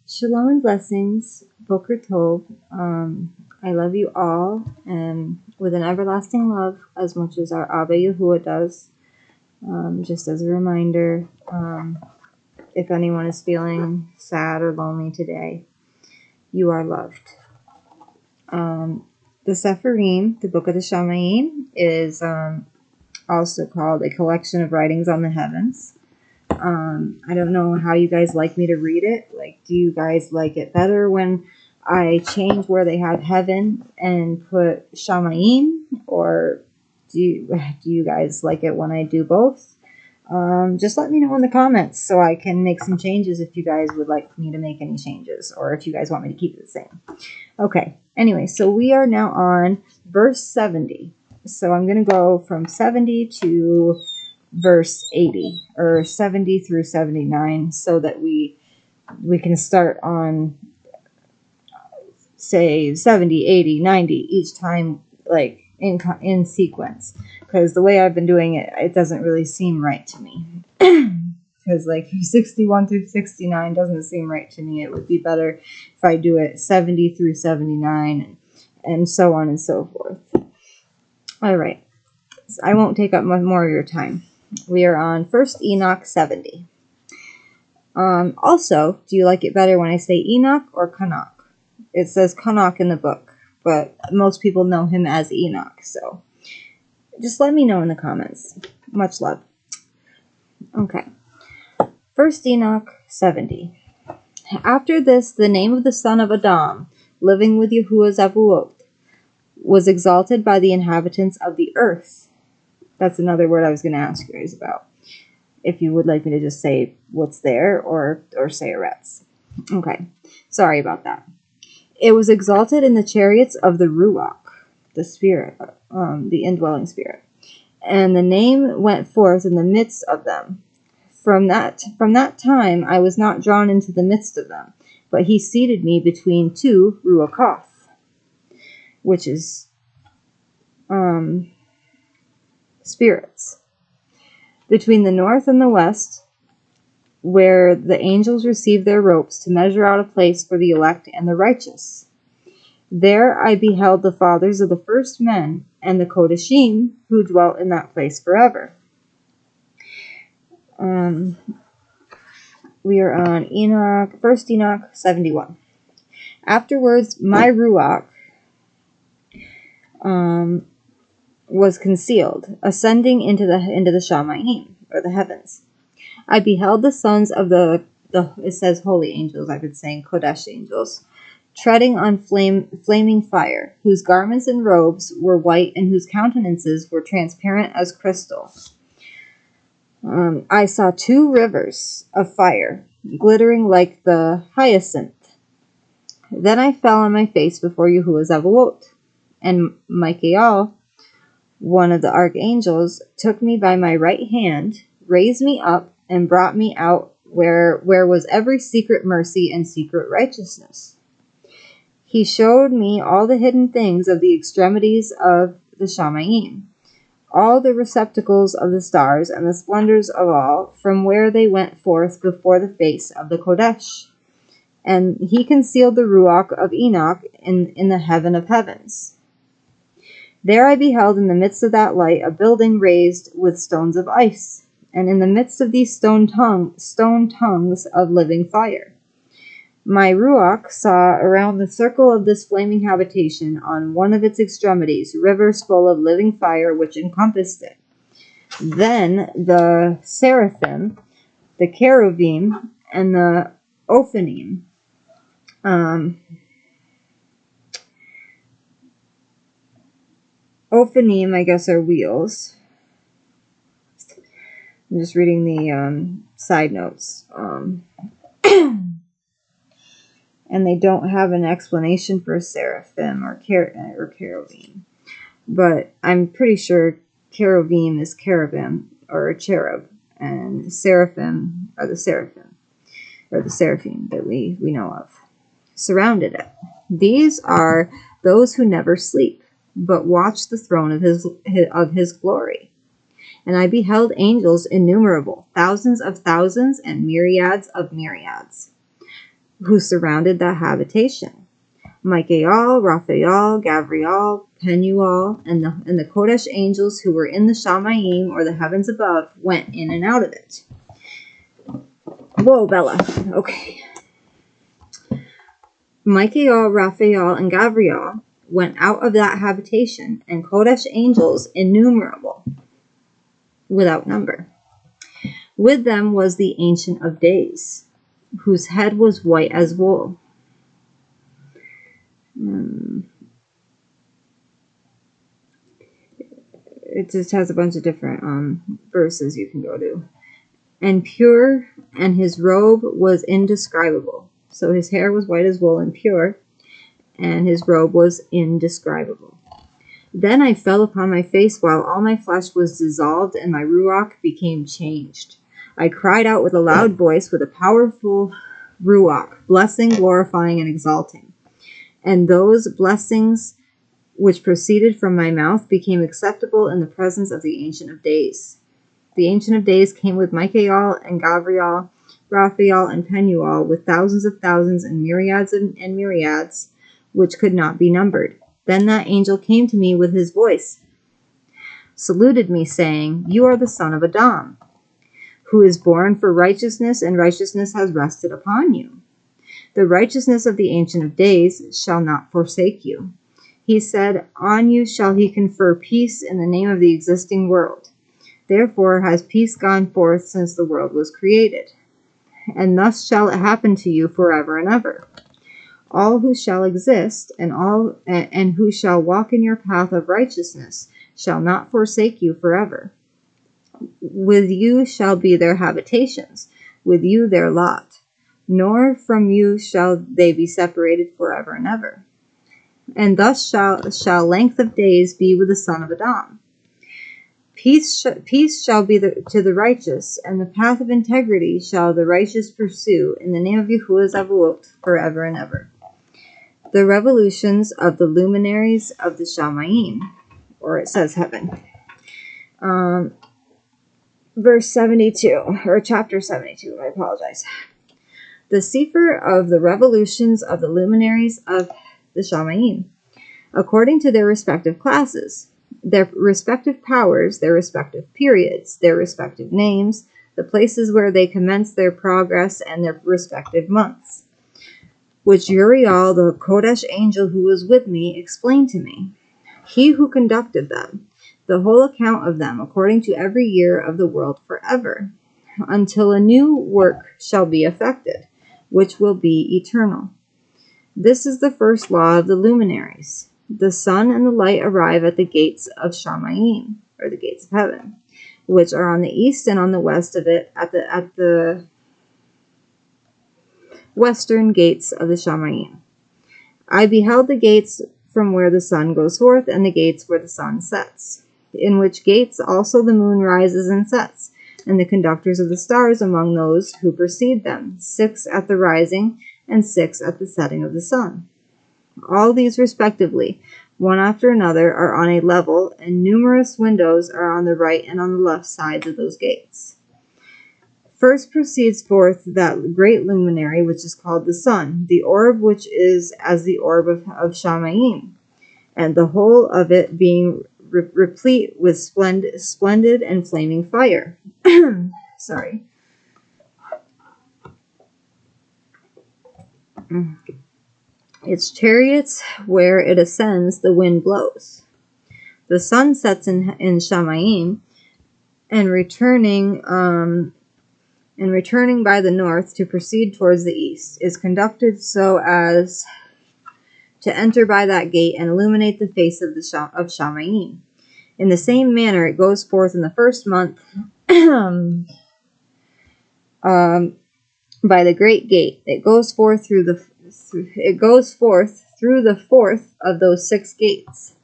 Shalom and blessings, Boker Tov. I love you all, and with an everlasting love, as much as our Abba Yahuwah does. Just as a reminder, if anyone is feeling sad or lonely today, you are loved. The CEPHERIYM, the Book of the Shaymayim, is also called a collection of writings on the heavens. I don't know how you guys like me to read it. Like, do you guys like it better when I change where they have heaven and put Shaymayim, or do you guys like it when I do both? Just let me know in the comments so I can make some changes if you guys would like me to make any changes, or if you guys want me to keep it the same. Okay, anyway, so we are now on verse 70. So I'm going to go from 70 to verse 80, or 70 through 79, so that we can start on, say, 70, 80, 90 each time, like in sequence, because the way I've been doing it, it doesn't really seem right to me. Because like 61 through 69 doesn't seem right to me. It would be better if I do it 70 through 79 and so on and so forth. All right, I won't take up much more of your time. We are on 1st Enoch 70. Also, do you like it better when I say Enoch or Canuck? It says Canuck in the book, but most people know him as Enoch, so just let me know in the comments. Much love. Okay. 1st Enoch 70. After this, the name of the son of Adam, living with Yahuwah Zavuot, was exalted by the inhabitants of the earth. That's another word I was going to ask you guys about, if you would like me to just say what's there, or say Eretz. Okay, sorry about that. It was exalted in the chariots of the Ruach, the spirit, the indwelling spirit, and the name went forth in the midst of them. From that time I was not drawn into the midst of them, but he seated me between two Ruachoth, which is spirits, between the north and the west, where the angels receive their ropes to measure out a place for the elect and the righteous. There I beheld the fathers of the first men and the Kodashim, who dwelt in that place forever. We are on Enoch, 1st Enoch 71. Afterwards, my Ruach was concealed, ascending into the Shaymayim, or the heavens. I beheld the sons of the it says holy angels, I've been saying Kodesh angels, treading on flaming fire, whose garments and robes were white, and whose countenances were transparent as crystal. I saw two rivers of fire, glittering like the hyacinth. Then I fell on my face before Yahuwah Zavuot, and Michael, one of the archangels, took me by my right hand, raised me up, and brought me out where was every secret mercy and secret righteousness. He showed me all the hidden things of the extremities of the Shaymayim, all the receptacles of the stars, and the splendors of all, from where they went forth before the face of the Kodesh. And he concealed the Ruach of Enoch in the heaven of heavens. There I beheld in the midst of that light a building raised with stones of ice, and in the midst of these stone tongues of living fire. My Ruach saw around the circle of this flaming habitation on one of its extremities rivers full of living fire which encompassed it. Then the seraphim, the cherubim, and the ophanim, ophanim, I guess, are wheels. I'm just reading the side notes. And they don't have an explanation for seraphim or cherubim. But I'm pretty sure cherubim is cherubim, or a cherub, and seraphim are the seraphim, or the seraphim that we know of. Surrounded it. These are those who never sleep, but watch the throne of his glory. And I beheld angels innumerable, thousands of thousands and myriads of myriads. who surrounded that habitation. Michael, Raphael, Gavriel, Penuel, and the Kodesh angels who were in the Shaymayim, or the heavens above, went in and out of it. Whoa, Bella. Okay. Michael, Raphael, and Gavriel went out of that habitation, and Kodesh angels innumerable, without number. With them was the Ancient of Days, whose head was white as wool. It just has a bunch of different verses you can go to. And pure, and his robe was indescribable. So his hair was white as wool and pure, and his robe was indescribable. Then I fell upon my face while all my flesh was dissolved, and my ruach became changed. I cried out with a loud voice, with a powerful ruach, blessing, glorifying, and exalting. And those blessings which proceeded from my mouth became acceptable in the presence of the Ancient of Days. The Ancient of Days came with Michael and Gavriel, Raphael and Penuel, with thousands of thousands and myriads, which could not be numbered. Then that angel came to me with his voice, saluted me, saying, "You are the son of Adam, who is born for righteousness, and righteousness has rested upon you. The righteousness of the Ancient of Days shall not forsake you. He said, on you shall he confer peace in the name of the existing world. Therefore has peace gone forth since the world was created. And thus shall it happen to you forever and ever. All who shall exist, and who shall walk in your path of righteousness, shall not forsake you forever. With you shall be their habitations, with you their lot, nor from you shall they be separated forever and ever. And thus shall length of days be with the son of Adam. Peace shall be to the righteous, and the path of integrity shall the righteous pursue, in the name of Yahuwah Zavuot, forever and ever." The revolutions of the luminaries of the Shaymayim, or it says heaven. Verse 72, or chapter 72, I apologize. The Sefer of the revolutions of the luminaries of the Shaymayim, according to their respective classes, their respective powers, their respective periods, their respective names, the places where they commenced their progress, and their respective months, which Uriel, the Kodesh angel who was with me, explained to me. He who conducted them, the whole account of them, according to every year of the world forever, until a new work shall be effected, which will be eternal. This is the first law of the luminaries. The sun and the light arrive at the gates of Shaymayim, or the gates of heaven, which are on the east and on the west of it, at the western gates of the Shaymayim. I beheld the gates from where the sun goes forth, and the gates where the sun sets, in which gates also the moon rises and sets, and the conductors of the stars among those who precede them, 6 at the rising and 6 at the setting of the sun. All these respectively, one after another, are on a level, and numerous windows are on the right and on the left sides of those gates. First proceeds forth that great luminary which is called the sun, the orb which is as the orb of Shaymayim, and the whole of it being replete with splendid and flaming fire. Sorry. Its chariots, where it ascends, the wind blows. The sun sets in Shaymayim, and returning by the north to proceed towards the east, is conducted so as to enter by that gate and illuminate the face of Shaymayim. In the same manner, it goes forth in the first month by the great gate. It goes forth through the fourth of those 6 gates,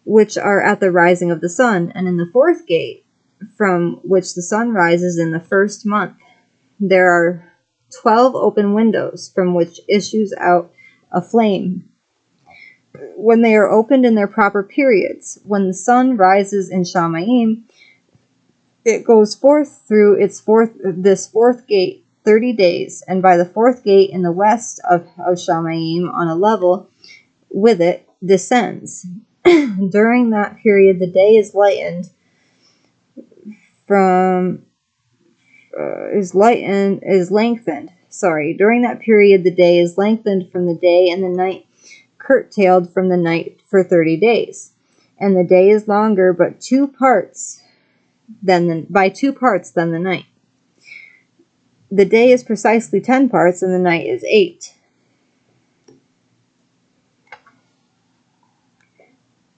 which are at the rising of the sun, and in the 4th gate, from which the sun rises in the first month, there are 12 open windows from which issues out a flame. When they are opened in their proper periods, when the sun rises in Shaymayim, it goes forth through this fourth gate, 30 days, and by the fourth gate in the west of Shaymayim on a level with it descends. During that period, the day is lengthened from the day, and the night curtailed from the night for 30 days. And the day is longer by 2 parts than the night. The day is precisely 10 parts, and the night is 8.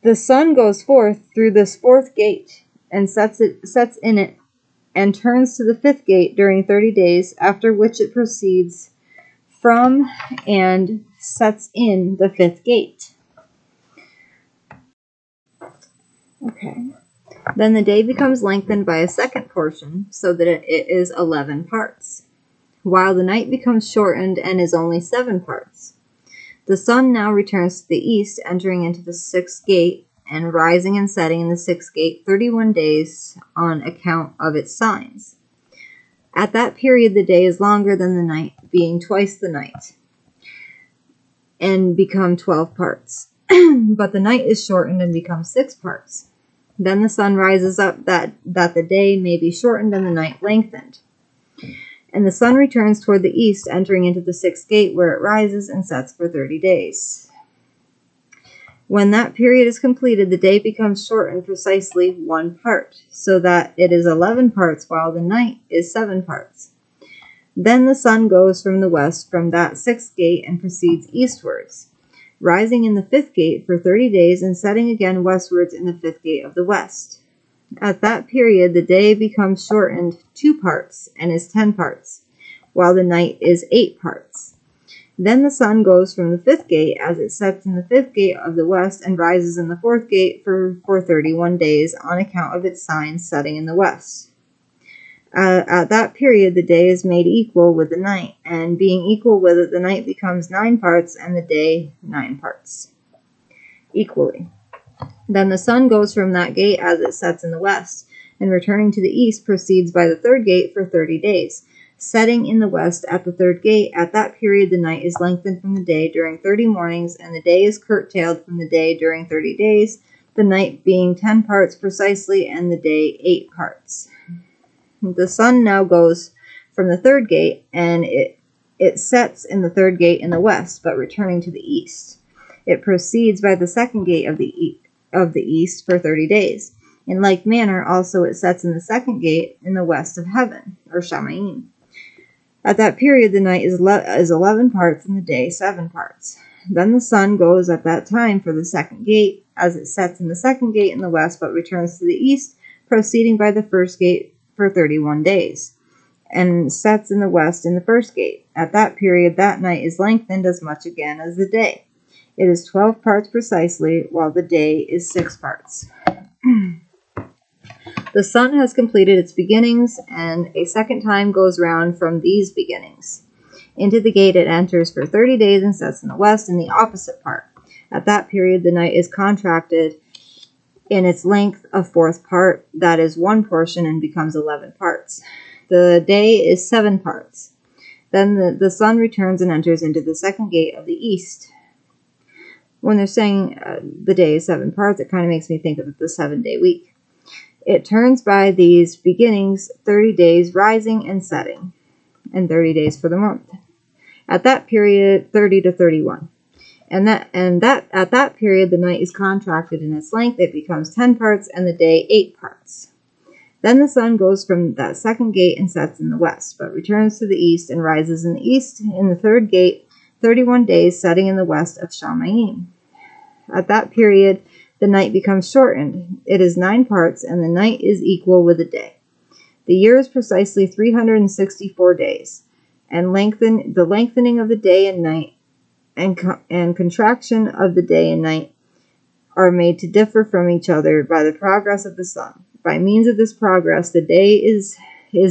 The sun goes forth through this fourth gate, and sets in it, and turns to the fifth gate during 30 days, after which it proceeds from and sets in the fifth gate. Okay. Then the day becomes lengthened by a second portion, so that it is 11 parts, while the night becomes shortened and is only 7 parts. The sun now returns to the east, entering into the sixth gate, and rising and setting in the sixth gate 31 days on account of its signs. At that period the day is longer than the night, being twice the night, and become 12 parts. But the night is shortened and becomes 6 parts. Then the sun rises up that the day may be shortened and the night lengthened. And the sun returns toward the east, entering into the sixth gate, where it rises and sets for 30 days. When that period is completed, the day becomes shortened precisely 1 part, so that it is 11 parts, while the night is 7 parts. Then the sun goes from the west from that sixth gate and proceeds eastwards, rising in the fifth gate for 30 days and setting again westwards in the fifth gate of the west. At that period the day becomes shortened 2 parts and is 10 parts, while the night is 8 parts. Then the sun goes from the fifth gate as it sets in the fifth gate of the west and rises in the fourth gate for 31 days on account of its signs setting in the west. At that period the day is made equal with the night, and being equal with it, the night becomes 9 parts and the day 9 parts equally. Then the sun goes from that gate as it sets in the west, and returning to the east proceeds by the third gate for 30 days, setting in the west at the third gate. At that period the night is lengthened from the day during 30 mornings, and the day is curtailed from the day during 30 days, the night being 10 parts precisely, and the day 8 parts. The sun now goes from the third gate, and it sets in the third gate in the west, but returning to the east. It proceeds by the second gate of the east for 30 days. In like manner also it sets in the second gate in the west of heaven, or Shaymayim. At that period the night is 11 parts and the day 7 parts. Then the sun goes at that time for the second gate, as it sets in the second gate in the west, but returns to the east, proceeding by the first gate for 31 days, and sets in the west in the first gate. At that period that night is lengthened as much again as the day. It is 12 parts precisely, while the day is 6 parts. The sun has completed its beginnings, and a second time goes round from these beginnings. Into the gate it enters for 30 days and sets in the west in the opposite part. At that period the night is contracted in its length a 4th part, that is 1 portion, and becomes 11 parts. The day is 7 parts. Then the sun returns and enters into the second gate of the east. When they're saying the day is 7 parts, it kind of makes me think of the 7-day week. It turns by these beginnings 30 days rising and setting, and 30 days for the month. At that period 30 to 31. And at that period the night is contracted in its length. It becomes 10 parts and the day 8 parts. Then the sun goes from that second gate and sets in the west, but returns to the east and rises in the east in the third gate 31 days, setting in the west of Shaymayim. At that period the night becomes shortened. It is 9 parts and the night is equal with the day. The year is precisely 364 days, and the lengthening of the day and night and contraction of the day and night are made to differ from each other by the progress of the sun. By means of this progress, the day is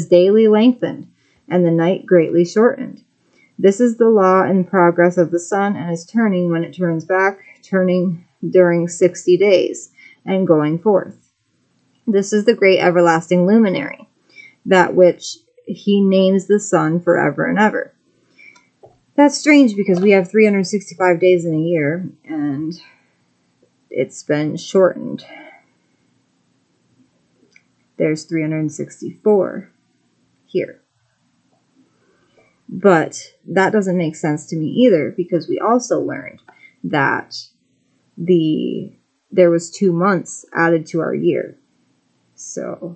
daily lengthened, and the night greatly shortened. This is the law and progress of the sun, and is turning when it turns back, turning during 60 days, and going forth. This is the great everlasting luminary, that which he names the sun forever and ever. That's strange because we have 365 days in a year, and it's been shortened. There's 364 here. But that doesn't make sense to me either, because we also learned that there was 2 months added to our year. So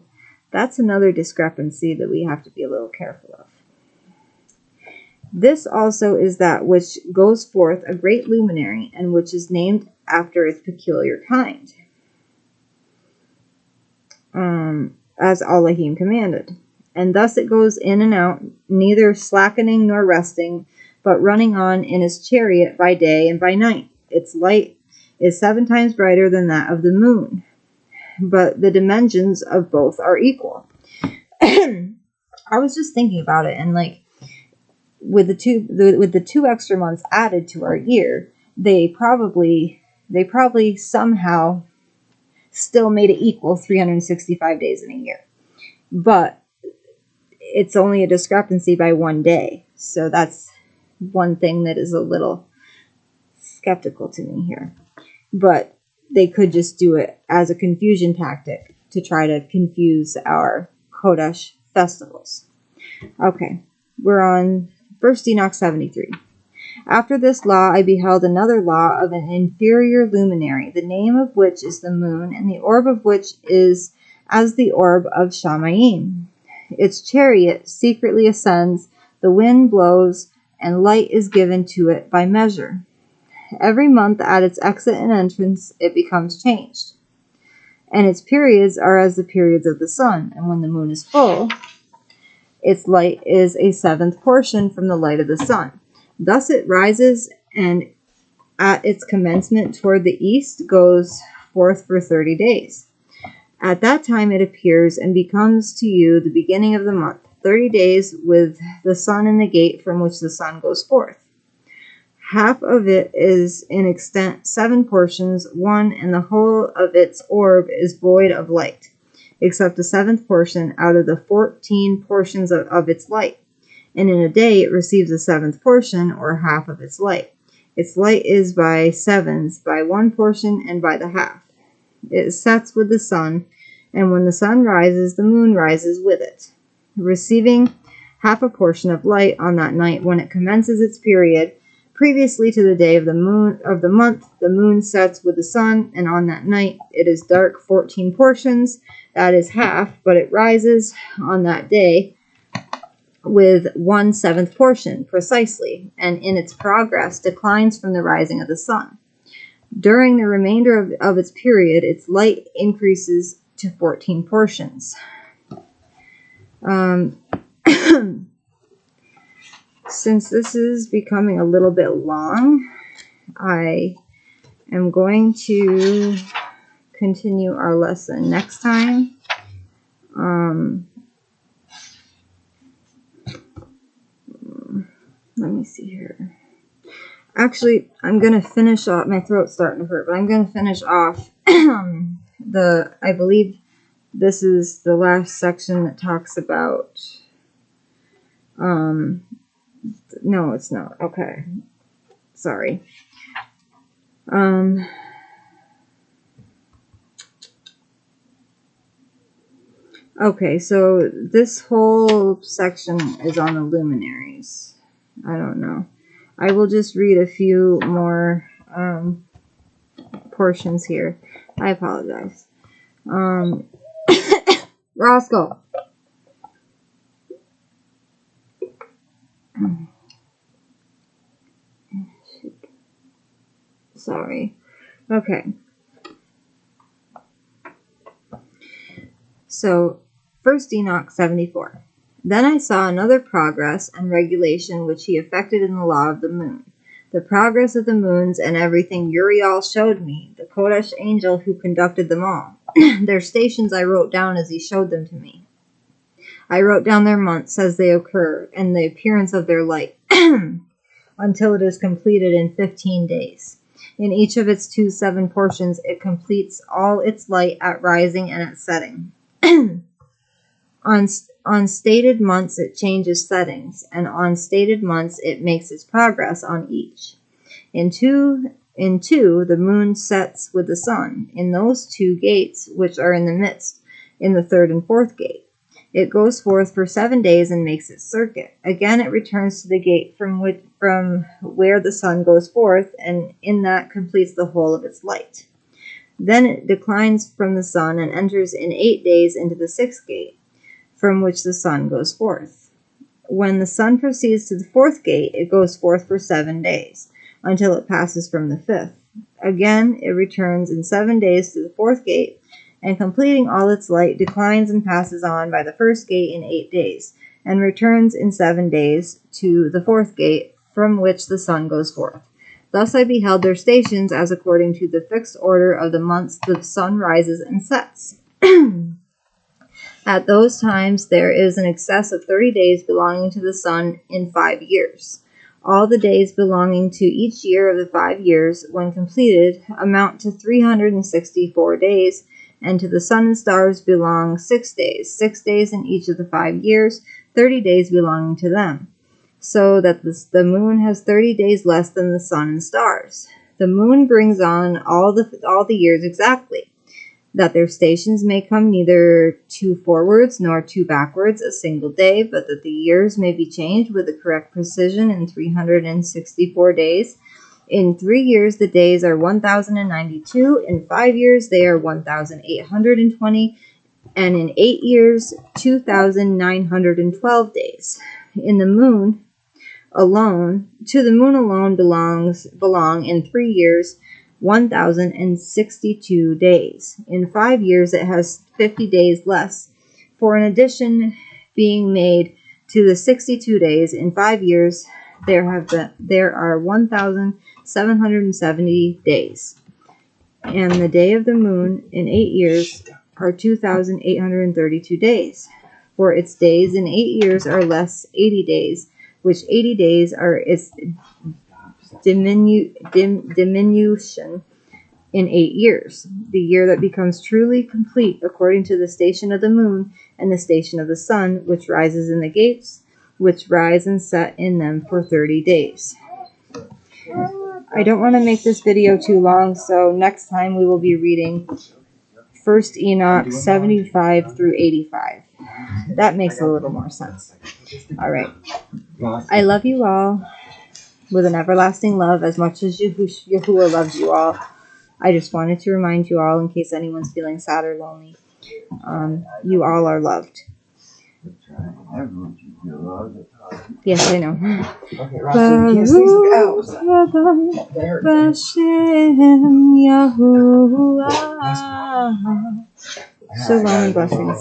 that's another discrepancy that we have to be a little careful of. This also is that which goes forth a great luminary, and which is named after its peculiar kind, as Elohim commanded. And thus it goes in and out, neither slackening nor resting, but running on in his chariot by day and by night. Its light is 7 times brighter than that of the moon, but the dimensions of both are equal. I was just thinking about it, and like, with the two extra months added to our year, they probably somehow still made it equal 365 days in a year. But it's only a discrepancy by 1 day. So that's one thing that is a little skeptical to me here. But they could just do it as a confusion tactic to try to confuse our Kodesh festivals. Okay, we're on 1 Enoch 73. After this law I beheld another law of an inferior luminary, the name of which is the moon, and the orb of which is as the orb of Shaymayim. Its chariot secretly ascends, the wind blows, and light is given to it by measure. Every month at its exit and entrance it becomes changed, and its periods are as the periods of the sun, and when the moon is full, its light is a 7th portion from the light of the sun. Thus it rises, and at its commencement toward the east goes forth for 30 days. At that time it appears and becomes to you the beginning of the month, 30 days with the sun in the gate from which the sun goes forth. Half of it is in extent 7 portions, 1, and the whole of its orb is void of light, except the 7th portion out of the 14 portions of its light. And in a day it receives the 7th portion, or half of its light. Its light is by 7s, by 1 portion, and by the half. It sets with the sun, and when the sun rises, the moon rises with it, receiving half a portion of light on that night when it commences its period. Previously to the day of the month, the moon sets with the sun, and on that night it is dark 14 portions, that is half, but it rises on that day with 1/7 portion precisely, and in its progress declines from the rising of the sun. During the remainder of its period, its light increases to 14 portions. Since this is becoming a little bit long, I am going to continue our lesson next time. Let me see here. Actually, I'm going to finish off, my throat's starting to hurt, but I'm going to finish off I believe this is the last section that talks about, no, it's not. Okay. Sorry. Okay, so this whole section is on the luminaries. I don't know. I will just read a few more portions here. I apologize. Roscoe. Sorry. Okay. So, 1 Enoch 74. Then I saw another progress and regulation which he effected in the law of the moon. The progress of the moons and everything Uriel showed me, the Kodesh angel who conducted them all. Their stations I wrote down as he showed them to me. I wrote down their months as they occur, and the appearance of their light, until it is completed in 15 days. In each of its 2 7 portions, it completes all its light at rising and at setting. On stated months it changes settings, and on stated months it makes its progress on each. In two, the moon sets with the sun, in those two gates which are in the midst, in the third and fourth gate. It goes forth for 7 days and makes its circuit. Again it returns to the gate from where the sun goes forth, and in that completes the whole of its light. Then it declines from the sun and enters in 8 days into the sixth gate, from which the sun goes forth. When the sun proceeds to the fourth gate, it goes forth for 7 days, until it passes from the fifth. Again, it returns in 7 days to the fourth gate, and completing all its light, declines and passes on by the first gate in 8 days, and returns in 7 days to the fourth gate, from which the sun goes forth. Thus I beheld their stations as according to the fixed order of the months the sun rises and sets. At those times there is an excess of 30 days belonging to the sun in 5 years. All the days belonging to each year of the 5 years, when completed, amount to 364 days, and to the sun and stars belong 6 days, 6 days in each of the 5 years, 30 days belonging to them, so that the moon has 30 days less than the sun and stars. The moon brings on all the years exactly, that their stations may come neither 2 forwards nor 2 backwards a single day, but that the years may be changed with the correct precision in 364 days. In 3 years the days are 1,092, in 5 years they are 1,820, and in 8 years 2,912 days. In the moon alone, to the moon alone belong in 3 years 1,062 days. In 5 years it has 50 days less, for an addition being made to the 62 days. In 5 years there are 1,770 days, and the day of the moon in 8 years are 2,832 days, for its days in 8 years are less 80 days, which 80 days are its diminution in 8 years, the year that becomes truly complete according to the station of the moon and the station of the sun, which rises in the gates, which rise and set in them for 30 days. I don't want to make this video too long, so next time we will be reading 1 Enoch 75 through 85. That makes a little more sense. Alright. I love you all with an everlasting love as much as Yahuwah loves you all. I just wanted to remind you all, in case anyone's feeling sad or lonely, you all are loved. Yes, I know. Okay, Roxy, you can't Shalom and blessings.